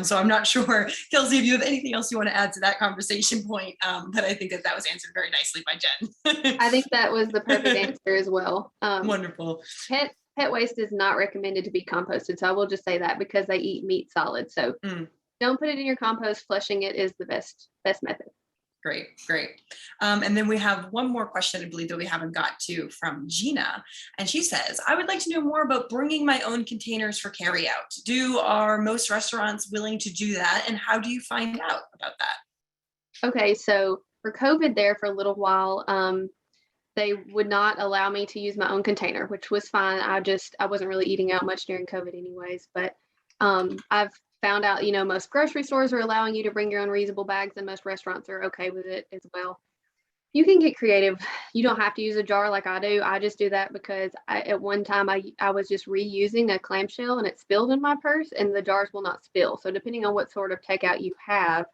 So I'm not sure, Kelsey, if you have anything else you want to add to that conversation point, but I think that was answered very nicely by Jenn. I think that was the perfect answer as well. Wonderful. Pet waste is not recommended to be composted. So I will just say that because they eat meat solids. So don't put it in your compost. Flushing it is the best method. Great. And then we have one more question, I believe, that we haven't got to from Gina. And she says, I would like to know more about bringing my own containers for carryout. Are most restaurants willing to do that? And how do you find out about that? Okay, so for COVID there for a little while, they would not allow me to use my own container, which was fine. I wasn't really eating out much during COVID anyways, but I've found out, most grocery stores are allowing you to bring your own reusable bags, and most restaurants are okay with it as well. You can get creative. You don't have to use a jar like I do. I just do that because at one time I was just reusing a clamshell and it spilled in my purse, and the jars will not spill. So depending on what sort of takeout you have,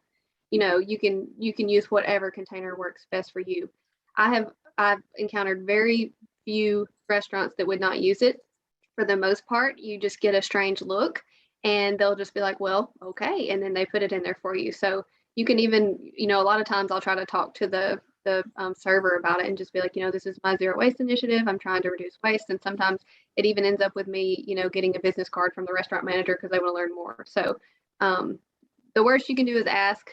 you can use whatever container works best for you. I've encountered very few restaurants that would not use it. For the most part, you just get a strange look. And they'll just be like, well, okay. And then they put it in there for you. So you can even, a lot of times I'll try to talk to the server about it and just be like, this is my zero waste initiative. I'm trying to reduce waste. And sometimes it even ends up with me, getting a business card from the restaurant manager because they want to learn more. So the worst you can do is ask,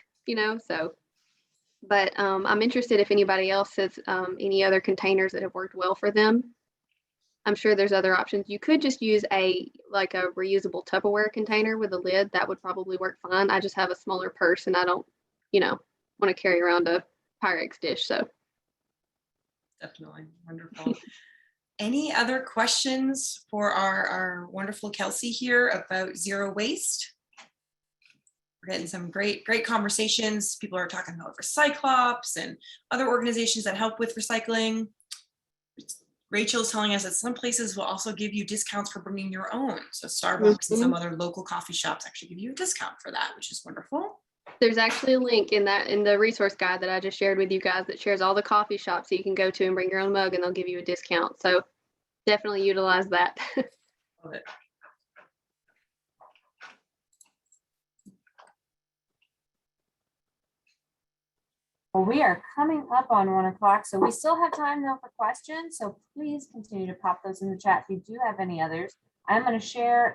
but I'm interested if anybody else has any other containers that have worked well for them. I'm sure there's other options. You could just use a reusable Tupperware container with a lid. That would probably work fine. I just have a smaller purse and I don't, want to carry around a Pyrex dish. So definitely. Wonderful. Any other questions for our wonderful Kelsey here about zero waste? We're getting some great conversations. People are talking about Recyclops and other organizations that help with recycling. Rachel's telling us that some places will also give you discounts for bringing your own. So Starbucks and some other local coffee shops actually give you a discount for that, which is wonderful. There's actually a link in the resource guide that I just shared with you guys that shares all the coffee shops that you can go to and bring your own mug, and they'll give you a discount. So definitely utilize that. Love it. Well, we are coming up on 1 o'clock, so we still have time though for questions. So please continue to pop those in the chat if you do have any others. I'm going to share,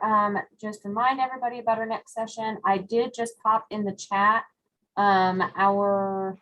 just remind everybody about our next session. I did just pop in the chat the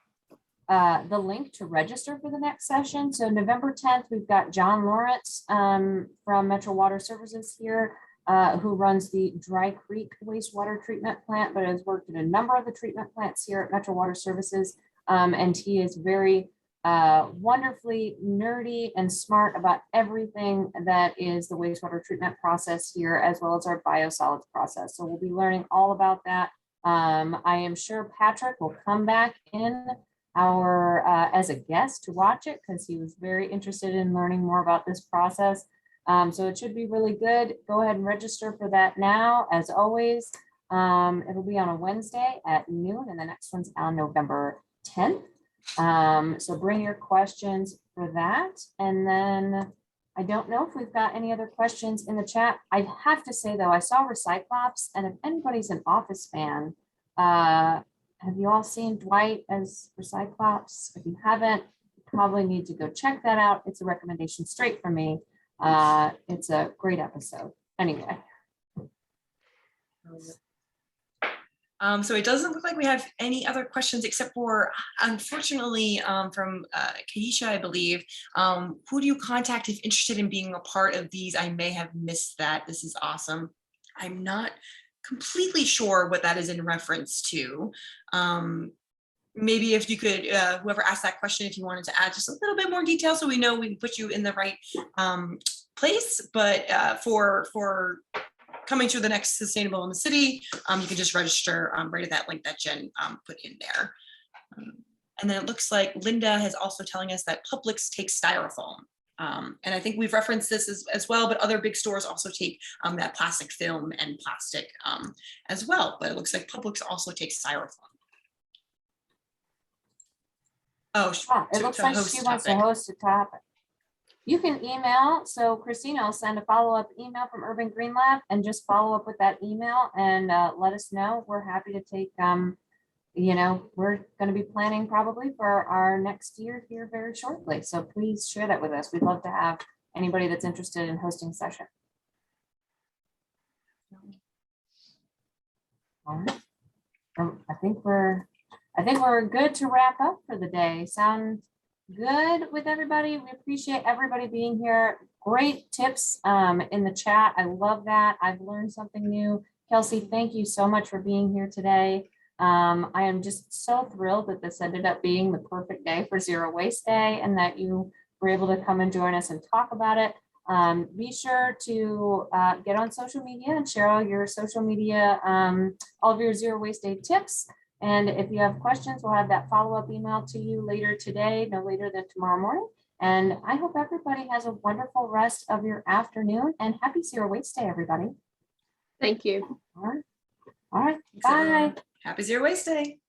link to register for the next session. So November 10th, we've got John Lawrence from Metro Water Services here, who runs the Dry Creek wastewater treatment plant, but has worked at a number of the treatment plants here at Metro Water Services. And he is very wonderfully nerdy and smart about everything that is the wastewater treatment process here, as well as our biosolids process. So we'll be learning all about that. I am sure Patrick will come back in our as a guest to watch it because he was very interested in learning more about this process. So it should be really good. Go ahead and register for that now. As always, it'll be on a Wednesday at noon, and the next one's on November 10th. So bring your questions for that. And then I don't know if we've got any other questions in the chat. I have to say though, I saw Recyclops, and if anybody's an Office fan, have you all seen Dwight as Recyclops? If you haven't, you probably need to go check that out. It's a recommendation straight from me. It's a great episode. Anyway. So it doesn't look like we have any other questions except for, unfortunately, from Kaisha, I believe. Who do you contact if interested in being a part of these? I may have missed that. This is awesome. I'm not completely sure what that is in reference to. Maybe if you could, whoever asked that question, if you wanted to add just a little bit more detail so we know we can put you in the right place. But for coming to the next Sustainable in the City, you can just register right at that link that Jen put in there. And then it looks like Linda is also telling us that Publix takes styrofoam. And I think we've referenced this as well, but other big stores also take that plastic film and plastic as well. But it looks like Publix also takes styrofoam. Oh, it looks like she wants to host a topic. You can email. So Christina will send a follow-up email from Urban Green Lab and just follow up with that email and let us know. We're happy to take, you know, we're going to be planning probably for our next year here very shortly. So please share that with us. We'd love to have anybody that's interested in hosting a session. All right. I think we're good to wrap up for the day. Sound good with everybody? We appreciate everybody being here. Great tips in the chat. I love that. I've learned something new. Kelsey, thank you so much for being here today. I am just so thrilled that this ended up being the perfect day for Zero Waste Day and that you were able to come and join us and talk about it. Be sure to get on social media and share all your social media, all of your Zero Waste Day tips. And if you have questions, we'll have that follow-up email to you later today, no later than tomorrow morning. And I hope everybody has a wonderful rest of your afternoon and happy Zero Waste Day, everybody. Thank you. All right. All right. Thanks, Bye. everyone. Happy Zero Waste Day.